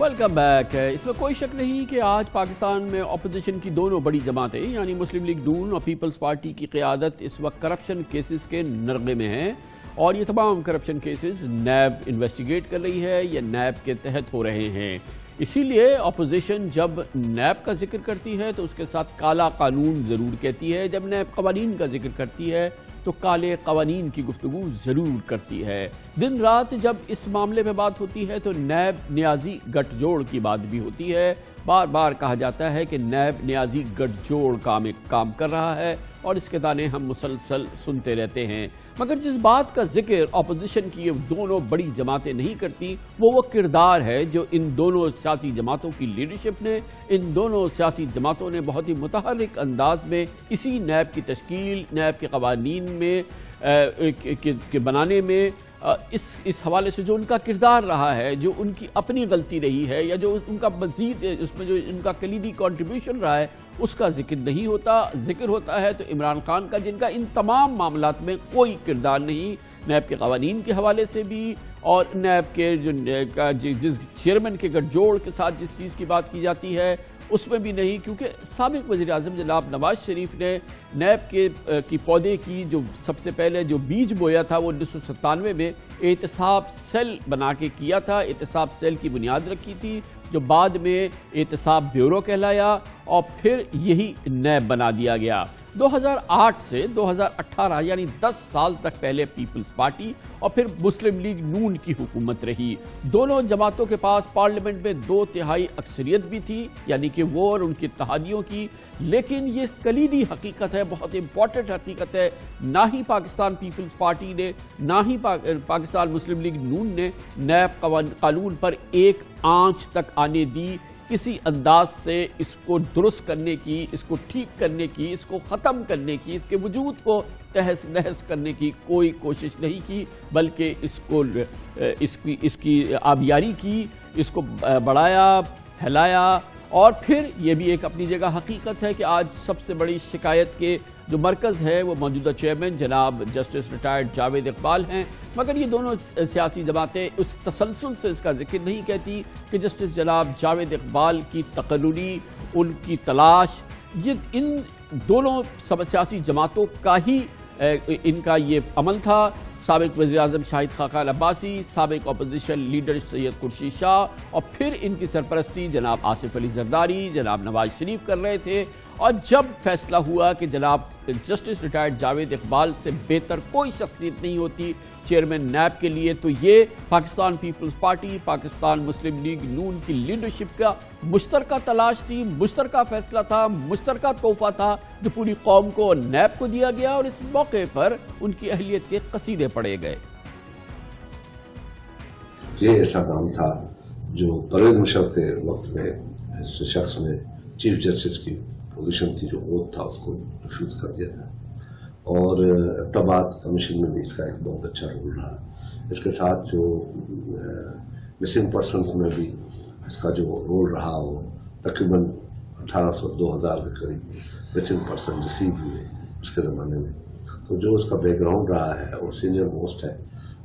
Welcome back. اس میں کوئی شک نہیں کہ آج پاکستان میں اپوزیشن کی دونوں بڑی جماعتیں یعنی مسلم لیگ نون اور پیپلز پارٹی کی قیادت اس وقت کرپشن کیسز کے نرغے میں ہیں، اور یہ تمام کرپشن کیسز نیب انویسٹیگیٹ کر رہی ہے یا نیب کے تحت ہو رہے ہیں۔ اسی لیے اپوزیشن جب نیب کا ذکر کرتی ہے تو اس کے ساتھ کالا قانون ضرور کہتی ہے، جب نیب قوانین کا ذکر کرتی ہے تو کالے قوانین کی گفتگو ضرور کرتی ہے۔ دن رات جب اس معاملے میں بات ہوتی ہے تو نیب نیازی گٹھ جوڑ کی بات بھی ہوتی ہے۔ بار بار کہا جاتا ہے کہ نیب نیازی گٹھ جوڑ کام کر رہا ہے، اور اس کے تانے ہم مسلسل سنتے رہتے ہیں، مگر جس بات کا ذکر اپوزیشن کی یہ دونوں بڑی جماعتیں نہیں کرتی وہ کردار ہے جو ان دونوں سیاسی جماعتوں کی لیڈرشپ نے، ان دونوں سیاسی جماعتوں نے بہت ہی متحرک انداز میں اسی نیب کی تشکیل، نیب کے قوانین میں کے بنانے میں اس حوالے سے جو ان کا کردار رہا ہے، جو ان کی اپنی غلطی رہی ہے یا جو ان کا مزید اس میں جو ان کا کلیدی کنٹریبیوشن رہا ہے، اس کا ذکر نہیں ہوتا۔ ذکر ہوتا ہے تو عمران خان کا، جن کا ان تمام معاملات میں کوئی کردار نہیں، نیب کے قوانین کے حوالے سے بھی، اور نیب کے جس چیئرمین کے گٹھ جوڑ کے ساتھ جس چیز کی بات کی جاتی ہے اس میں بھی نہیں، کیونکہ سابق وزیر اعظم جناب نواز شریف نے نیب کی پودے کی جو سب سے پہلے جو بیج بویا تھا وہ 1997 میں احتساب سیل بنا کے کیا تھا، احتساب سیل کی بنیاد رکھی تھی جو بعد میں احتساب بیورو کہلایا اور پھر یہی نیب بنا دیا گیا۔ 2008 سے 2018 یعنی 10 سال تک پہلے پیپلز پارٹی اور پھر مسلم لیگ نون کی حکومت رہی۔ دونوں جماعتوں کے پاس پارلیمنٹ میں 2/3 اکثریت بھی تھی، یعنی کہ وہ اور ان کے اتحادیوں کی، لیکن یہ کلیدی حقیقت ہے، بہت امپورٹنٹ حقیقت ہے، نہ ہی پاکستان پیپلز پارٹی نے نہ ہی پاکستان مسلم لیگ نون نے نیب قانون پر ایک آنچ تک آنے دی، کسی انداز سے اس کو درست کرنے کی، اس کو ٹھیک کرنے کی، اس کو ختم کرنے کی، اس کے وجود کو تہس نہس کرنے کی کوئی کوشش نہیں کی، بلکہ اس کی آبیاری کی، اس کو بڑھایا، پھیلایا۔ اور پھر یہ بھی ایک اپنی جگہ حقیقت ہے کہ آج سب سے بڑی شکایت کے جو مرکز ہے وہ موجودہ چیئرمین جناب جسٹس ریٹائرڈ جاوید اقبال ہیں، مگر یہ دونوں سیاسی جماعتیں اس تسلسل سے اس کا ذکر نہیں کہتی کہ جسٹس جناب جاوید اقبال کی تقرری، ان کی تلاش، یہ ان دونوں سیاسی جماعتوں کا ہی ان کا یہ عمل تھا۔ سابق وزیر اعظم شاہد خاقان عباسی، سابق اپوزیشن لیڈر سید خورشید شاہ، اور پھر ان کی سرپرستی جناب آصف علی زرداری، جناب نواز شریف کر رہے تھے، اور جب فیصلہ ہوا کہ جناب جسٹس ریٹائرڈ جاوید اقبال سے بہتر کوئی شخصیت نہیں ہوتی چیئرمین نیب کے لیے، تو یہ پاکستان پیپلز پارٹی، پاکستان مسلم لیگ نون کی لیڈرشپ کا مشترکہ تلاش تھی، مشترکہ فیصلہ تھا، مشترکہ تحفہ تھا جو پوری قوم کو، نیب کو دیا گیا، اور اس موقع پر ان کی اہلیت کے قصیدے پڑھے گئے۔ یہ ایسا کام تھا جو پرویز مشرف کے وقت میں اس شخص نے چیف جسٹس کی پوزیشن تھی جو ووٹ تھا اس کو ریفیوز کر دیا تھا، اور ابتداء کمیشن میں بھی اس کا ایک بہت اچھا رول رہا۔ اس کے ساتھ جو مسنگ پرسنز میں بھی اس کا جو رول رہا وہ تقریباً 1800-2000 کے قریب مسنگ پرسن ریسیو ہوئے اس کے زمانے میں، تو جو اس کا بیک گراؤنڈ رہا ہے وہ سینئر موسٹ ہے،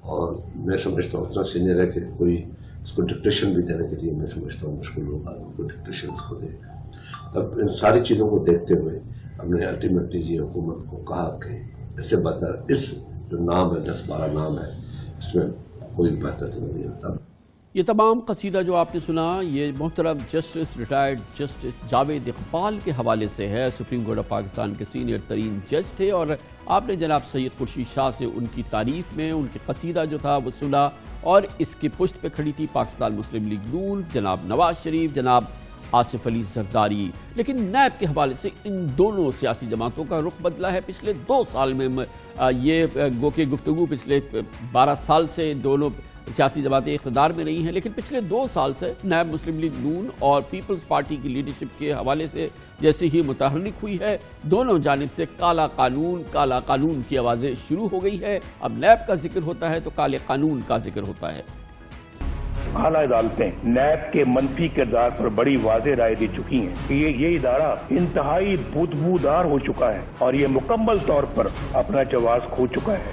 اور میں سمجھتا ہوں اتنا سینئر ہے کہ کوئی اس کو ڈکٹیشن بھی دینے کے لیے میں سمجھتا ہوں مشکل ہوگا، کوئی ڈکٹیشن اس کو دے۔ اب ان ساری چیزوں کو دیکھتے ہوئے ہم نے الٹیمیٹلی یہ حکومت کو کہا کہ اس سے بہتر اس جو نام ہے 10-12 نام ہے اس میں کوئی بہتر نہیں ہوتا۔ یہ تمام قصیدہ جو آپ نے سنا یہ محترم justice retired justice Javed Iqbal کے حوالے سے ہے، سپریم کورٹ آف پاکستان کے سینئر ترین جج تھے، اور آپ نے جناب سید خورشید شاہ سے ان کی تعریف میں ان کے قصیدہ جو تھا وہ سنا، اور اس کی پشت پہ کھڑی تھی پاکستان مسلم لیگ نون، جناب نواز شریف، جناب آصف علی زرداری۔ لیکن نیب کے حوالے سے ان دونوں سیاسی جماعتوں کا رخ بدلا ہے پچھلے 2 سال میں۔ یہ گو کہ گفتگو پچھلے 12 سال سے دونوں سیاسی جماعتیں اقتدار میں رہی ہیں، لیکن پچھلے 2 سال سے نیب مسلم لیگ نون اور پیپلز پارٹی کی لیڈرشپ کے حوالے سے جیسے ہی متحرک ہوئی ہے، دونوں جانب سے کالا قانون کی آوازیں شروع ہو گئی ہے۔ اب نیب کا ذکر ہوتا ہے تو کالے قانون کا ذکر ہوتا ہے۔ اعلیٰ عدالتیں نیب کے منفی کردار پر بڑی واضح رائے دے چکی ہیں کہ یہ ادارہ انتہائی بدبودار ہو چکا ہے اور یہ مکمل طور پر اپنا جواز کھو چکا ہے۔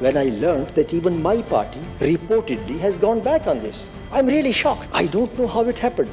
when I learned that even my party reportedly has gone back on this. I'm really shocked. I don't know how it happened.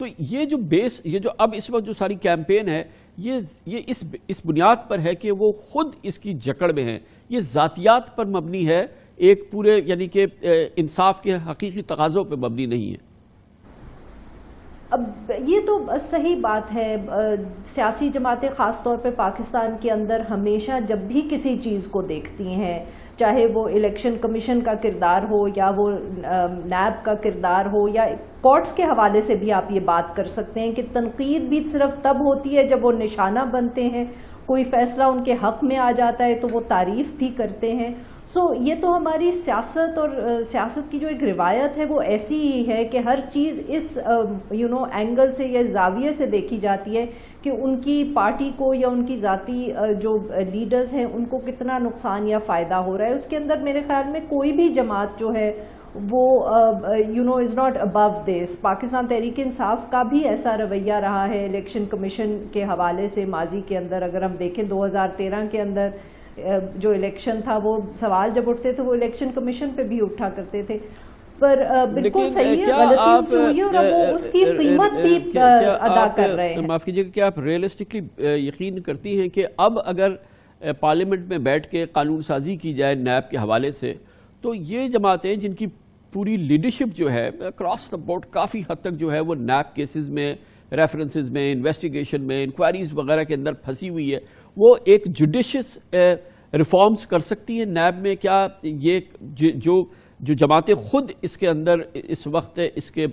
تو یہ جو بیس، یہ جو اب اس وقت جو ساری کیمپین ہے، یہ اس بنیاد پر ہے کہ وہ خود اس کی جکڑ میں ہیں، یہ ذاتیات پر مبنی ہے، ایک پورے یعنی کہ انصاف کے حقیقی تقاضوں پہ مبنی نہیں ہے۔ اب یہ تو صحیح بات ہے، سیاسی جماعتیں خاص طور پہ پاکستان کے اندر ہمیشہ جب بھی کسی چیز کو دیکھتی ہیں، چاہے وہ الیکشن کمیشن کا کردار ہو یا وہ نیب کا کردار ہو یا کورٹس کے حوالے سے بھی آپ یہ بات کر سکتے ہیں کہ تنقید بھی صرف تب ہوتی ہے جب وہ نشانہ بنتے ہیں، کوئی فیصلہ ان کے حق میں آ جاتا ہے تو وہ تعریف بھی کرتے ہیں۔ یہ تو ہماری سیاست اور سیاست کی جو ایک روایت ہے وہ ایسی ہی ہے کہ ہر چیز اس اینگل سے یا زاویے سے دیکھی جاتی ہے کہ ان کی پارٹی کو یا ان کی ذاتی جو لیڈرز ہیں ان کو کتنا نقصان یا فائدہ ہو رہا ہے۔ اس کے اندر میرے خیال میں کوئی بھی جماعت جو ہے وہ از ناٹ ابو دس۔ پاکستان تحریک انصاف کا بھی ایسا رویہ رہا ہے الیکشن کمیشن کے حوالے سے ماضی کے اندر۔ اگر ہم دیکھیں 2013 کے اندر جو الیکشن تھا، وہ سوال جب اٹھتے تھے وہ الیکشن کمیشن پہ بھی اٹھا کرتے تھے، پر بالکل صحیح ہے، غلطی ان سے ہوئی اور اب وہ اس کی قیمت بھی ادا کر رہے ہیں۔ معاف کیجیے، کیا آپ ریئلسٹکلی یقین کرتی ہیں کہ اب اگر پارلیمنٹ میں بیٹھ کے قانون سازی کی جائے نیب کے حوالے سے، تو یہ جماعتیں جن کی پوری لیڈرشپ جو ہے اکراس دا بورڈ کافی حد تک جو ہے وہ نیب کیسز میں، ریفرنسز میں، انویسٹیگیشن میں، انکوائریز وغیرہ کے اندر پھنسی ہوئی ہے، وہ ایک جوڈیشس ریفارمز کر سکتی ہیں نیب میں؟ کیا یہ جو جماعتیں خود اس کے اندر اس وقت اس کے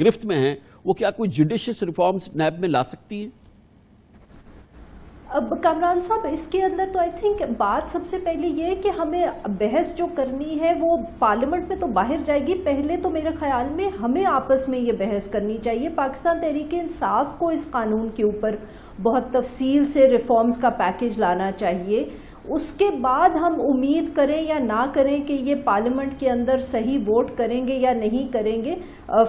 گرفت میں ہیں، وہ کیا کوئی جوڈیشس ریفارمز نیب میں لا سکتی ہیں؟ اب کامران صاحب، اس کے اندر تو آئی تھنک بات سب سے پہلے یہ ہے کہ ہمیں بحث جو کرنی ہے وہ پارلیمنٹ میں تو باہر جائے گی، پہلے تو میرے خیال میں ہمیں آپس میں یہ بحث کرنی چاہیے۔ پاکستان تحریک انصاف کو اس قانون کے اوپر بہت تفصیل سے ریفارمز کا پیکج لانا چاہیے، اس کے بعد ہم امید کریں یا نہ کریں کہ یہ پارلیمنٹ کے اندر صحیح ووٹ کریں گے یا نہیں کریں گے۔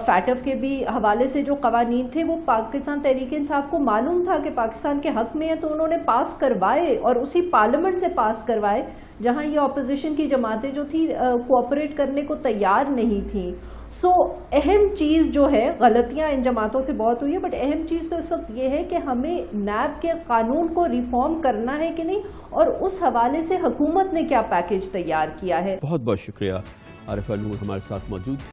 فیٹف کے بھی حوالے سے جو قوانین تھے وہ پاکستان تحریک انصاف کو معلوم تھا کہ پاکستان کے حق میں ہے، تو انہوں نے پاس کروائے اور اسی پارلیمنٹ سے پاس کروائے جہاں یہ اپوزیشن کی جماعتیں جو تھی کوآپریٹ کرنے کو تیار نہیں تھیں۔ اہم چیز جو ہے، غلطیاں ان جماعتوں سے بہت ہوئی ہے، بٹ اہم چیز تو اس وقت یہ ہے کہ ہمیں نیب کے قانون کو ریفارم کرنا ہے کہ نہیں، اور اس حوالے سے حکومت نے کیا پیکج تیار کیا ہے۔ بہت بہت شکریہ عارفہ نور ہمارے ساتھ موجود